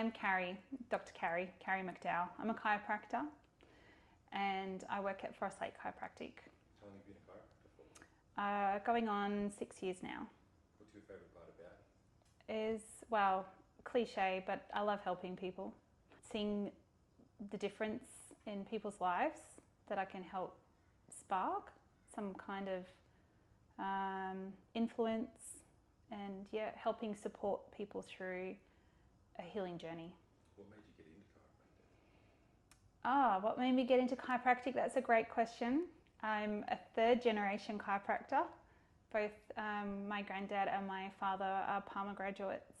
I'm Carrie, Dr. Carrie McDowell. I'm a chiropractor and I work at Forest Lake Chiropractic. How long have you been a chiropractor for? Going on 6 years now. What's your favourite part about it? Is, well, cliche, but I love helping people. Seeing the difference in people's lives that I can help spark some kind of influence and helping support people through a healing journey. What made you get into chiropractic? What made me get into chiropractic? That's a great question. I'm a third generation chiropractor. Both my granddad and my father are Palmer graduates.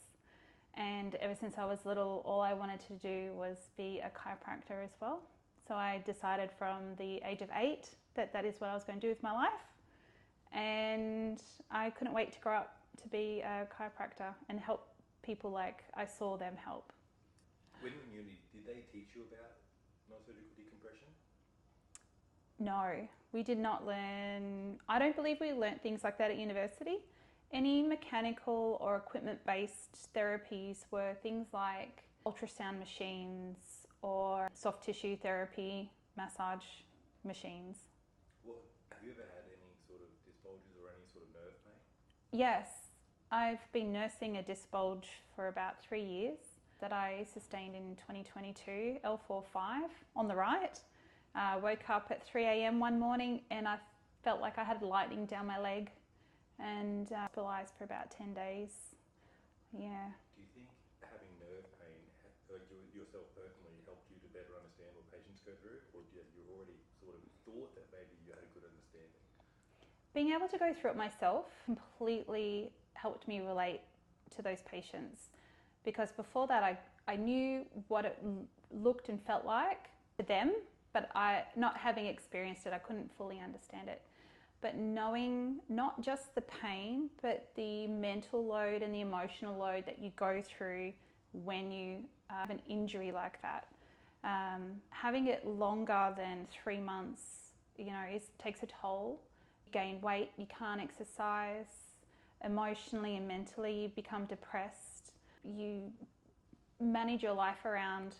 And ever since I was little, all I wanted to do was be a chiropractor as well. So I decided from the age of 8 that is what I was going to do with my life. And I couldn't wait to grow up to be a chiropractor and help people like I saw them help. When in uni, did they teach you about non-surgical decompression? No, we did not learn. I don't believe we learnt things like that at university. Any mechanical or equipment-based therapies were things like ultrasound machines or soft tissue therapy, massage machines. Well, have you ever had any sort of disc bulges or any sort of nerve pain? Yes, I've been nursing a disc bulge for about 3 years that I sustained in 2022, L4-5 on the right. Woke up at 3 a.m. one morning and I felt like I had lightning down my leg and hospitalised for about 10 days. Yeah. Do you think having nerve pain, yourself personally, helped you to better understand what patients go through, or did you already sort of thought that maybe you had a good understanding? Being able to go through it myself completely helped me relate to those patients, because before that I knew what it looked and felt like to them, but not having experienced it, I couldn't fully understand it. But knowing not just the pain, but the mental load and the emotional load that you go through when you have an injury like that, having it longer than 3 months, takes a toll. You gain weight, you can't exercise, emotionally and mentally you become depressed. You manage your life around,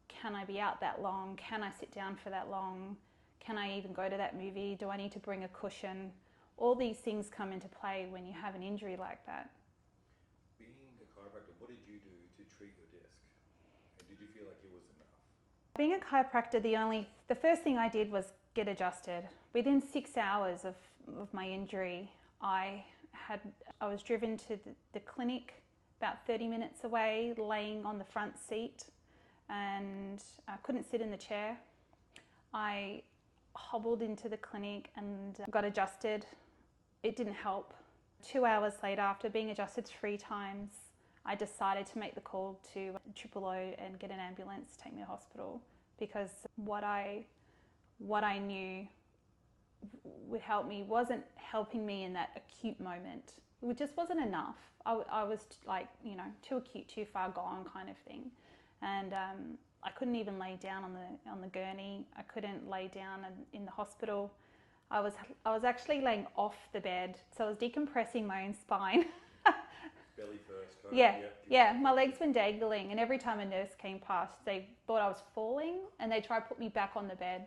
can I be out that long? Can I sit down for that long? Can I even go to that movie? Do I need to bring a cushion? All these things come into play when you have an injury like that. Being a chiropractor, what did you do to treat your disc? And did you feel like it was enough? Being a chiropractor, the first thing I did was get adjusted. Within 6 hours of my injury, I was driven to the clinic about 30 minutes away, laying on the front seat, and I couldn't sit in the chair. I hobbled into the clinic and got adjusted. It didn't help. 2 hours later, after being adjusted 3 times, I decided to make the call to Triple O and get an ambulance to take me to hospital, because what I knew would help me wasn't helping me in that acute moment. It just wasn't enough. I was like, too acute, too far gone kind of thing. And I couldn't even lay down on the gurney. I couldn't lay down in the hospital. I was actually laying off the bed, so I was decompressing my own spine. Belly first. Yeah. My legs were dangling, and every time a nurse came past, they thought I was falling, and they tried to put me back on the bed.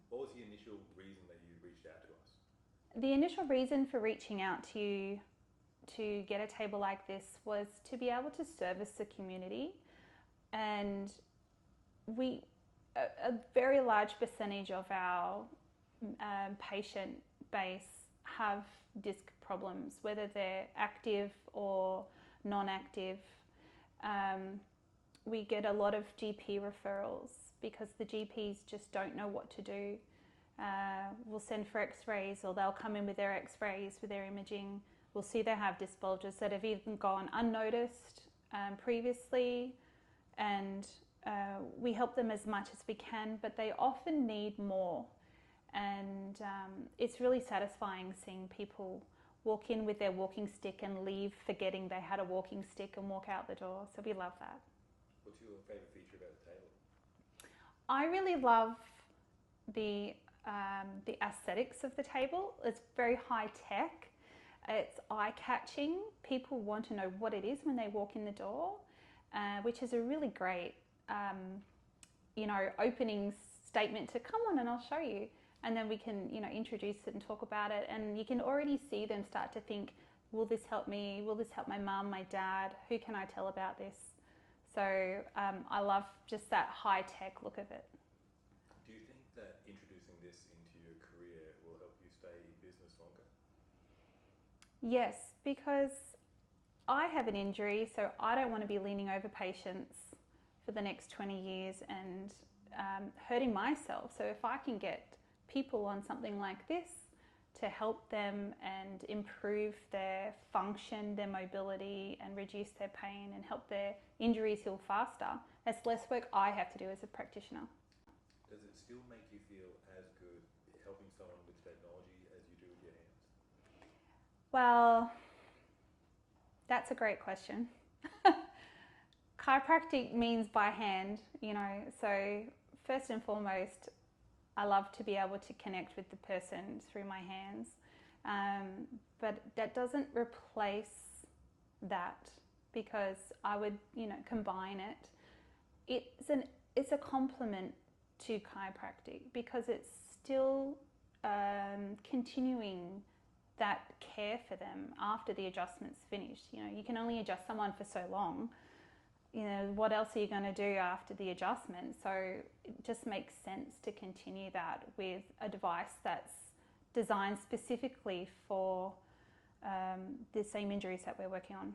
What was the initial reason that you reached out to us? The initial reason for reaching out to you to get a table like this was to be able to service the community. And a very large percentage of our patient base have disc problems, whether they're active or non-active. We get a lot of GP referrals because the GPs just don't know what to do. We'll send for x-rays, or they'll come in with their x-rays, with their imaging. We'll see they have disc bulges that have even gone unnoticed previously, and we help them as much as we can, but they often need more. And it's really satisfying seeing people walk in with their walking stick and leave forgetting they had a walking stick and walk out the door. So we love that. What's your favourite feature about the table? I really love the aesthetics of the table. It's very high tech. It's eye-catching. People want to know what it is when they walk in the door. which is a really great, opening statement to come on and I'll show you. And then we can, introduce it and talk about it. And you can already see them start to think, will this help me? Will this help my mum, my dad? Who can I tell about this? So I love just that high-tech look of it. Do you think that introducing this into your career will help you stay in business longer? Yes, because I have an injury, so I don't want to be leaning over patients for the next 20 years and hurting myself. So if I can get people on something like this to help them and improve their function, their mobility, and reduce their pain and help their injuries heal faster, that's less work I have to do as a practitioner. Does it still make you feel as good helping someone with technology as you do with your hands? Well, that's a great question. Chiropractic means by hand, so first and foremost, I love to be able to connect with the person through my hands, but that doesn't replace that, because I would, combine it. It's a complement to chiropractic because it's still continuing that care for them after the adjustment's finished. You can only adjust someone for so long. What else are you going to do after the adjustment? So it just makes sense to continue that with a device that's designed specifically for the same injuries that we're working on.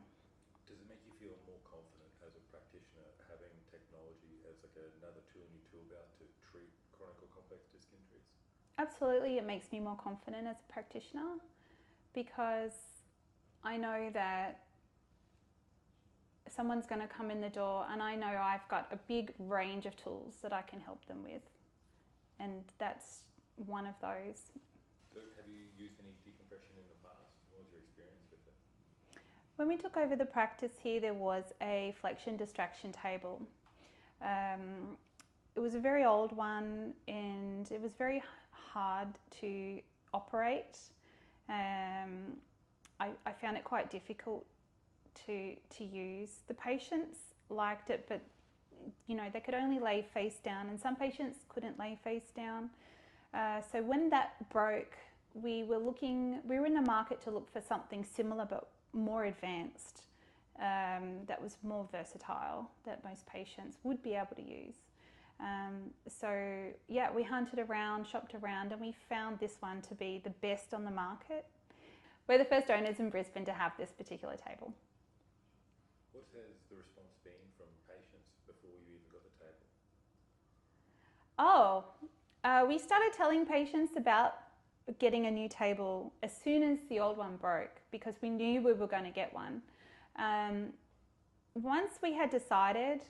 Does it make you feel more confident as a practitioner having technology as like another tool in your tool belt to treat chronic or complex disc injuries? Absolutely, it makes me more confident as a practitioner because I know that someone's going to come in the door and I know I've got a big range of tools that I can help them with, and that's one of those. So have you used any decompression in the past? What was your experience with it? When we took over the practice here, there was a flexion distraction table. It was a very old one and it was very hard to operate. I found it quite difficult to use. The patients liked it, but they could only lay face down, and some patients couldn't lay face down. So when that broke, we were in the market to look for something similar but more advanced, that was more versatile, that most patients would be able to use. So yeah, we hunted around, shopped around, and we found this one to be the best on the market. We're the first owners in Brisbane to have this particular table. What has the response been from patients before you even got the table? We started telling patients about getting a new table as soon as the old one broke, because we knew we were going to get one. Once we had decided,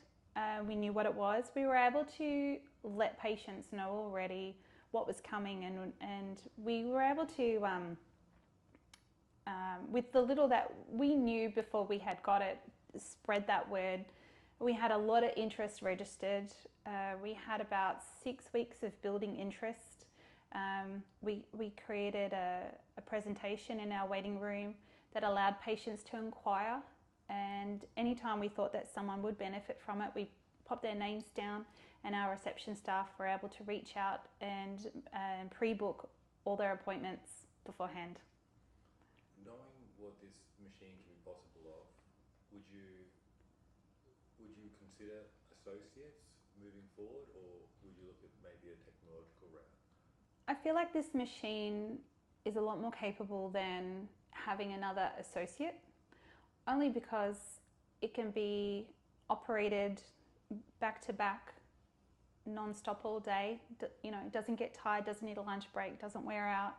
we knew what it was, we were able to let patients know already what was coming, and we were able to, with the little that we knew before we had got it, spread that word. We had a lot of interest registered. We had about 6 weeks of building interest. We created a presentation in our waiting room that allowed patients to inquire, and anytime we thought that someone would benefit from it, we popped their names down, and our reception staff were able to reach out and pre-book all their appointments beforehand. Knowing what this machine can be possible of, would you consider associates moving forward, or would you look at maybe a technological route? I feel like this machine is a lot more capable than having another associate, only because it can be operated back to back, non-stop all day. It doesn't get tired, doesn't need a lunch break, doesn't wear out.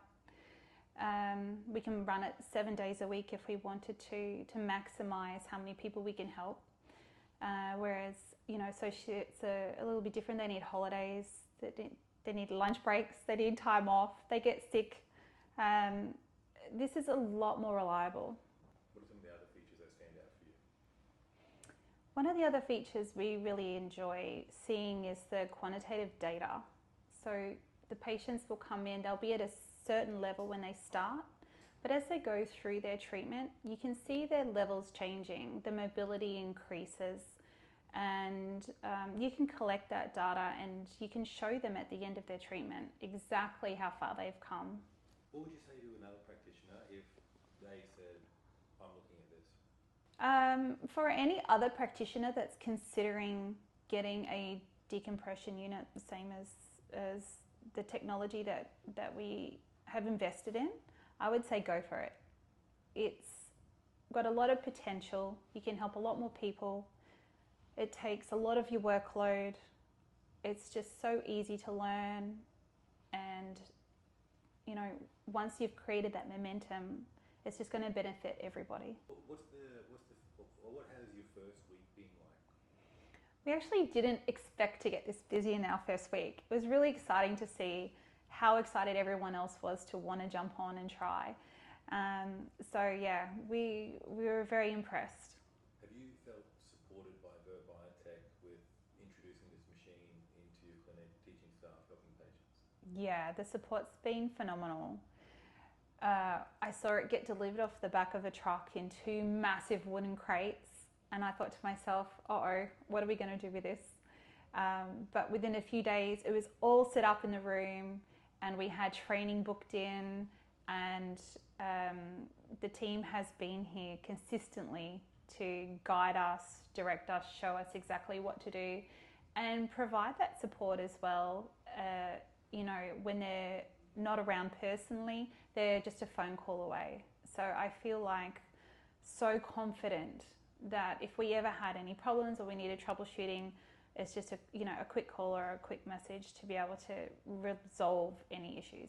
We can run it 7 days a week if we wanted to maximize how many people we can help. Whereas, associates are a little bit different. They need holidays, they need lunch breaks, they need time off, they get sick. This is a lot more reliable. What are some of the other features that stand out for you? One of the other features we really enjoy seeing is the quantitative data. So the patients will come in, they'll be at a certain level when they start, but as they go through their treatment, you can see their levels changing. The mobility increases. and you can collect that data and you can show them at the end of their treatment exactly how far they've come. What would you say to another practitioner if they said, I'm looking at this? For any other practitioner that's considering getting a decompression unit, the same as the technology that we have invested in, I would say go for it. It's got a lot of potential. You can help a lot more people. It takes a lot of your workload. It's just so easy to learn, and you know, once you've created that momentum, it's just going to benefit everybody. What has your first week been like? We actually didn't expect to get this busy in our first week. It was really exciting to see how excited everyone else was to want to jump on and try. So yeah, we were very impressed. Have you felt supported by Vert Biotech with introducing this machine into your clinic, teaching staff, helping patients? Yeah, the support's been phenomenal. I saw it get delivered off the back of a truck in 2 massive wooden crates, and I thought to myself, uh-oh, what are we going to do with this? But within a few days, it was all set up in the room, and we had training booked in, and the team has been here consistently to guide us, direct us, show us exactly what to do, and provide that support as well. You know, when they're not around personally, they're just a phone call away. So I feel like so confident that if we ever had any problems or we needed troubleshooting, it's just a quick call or a quick message to be able to resolve any issues.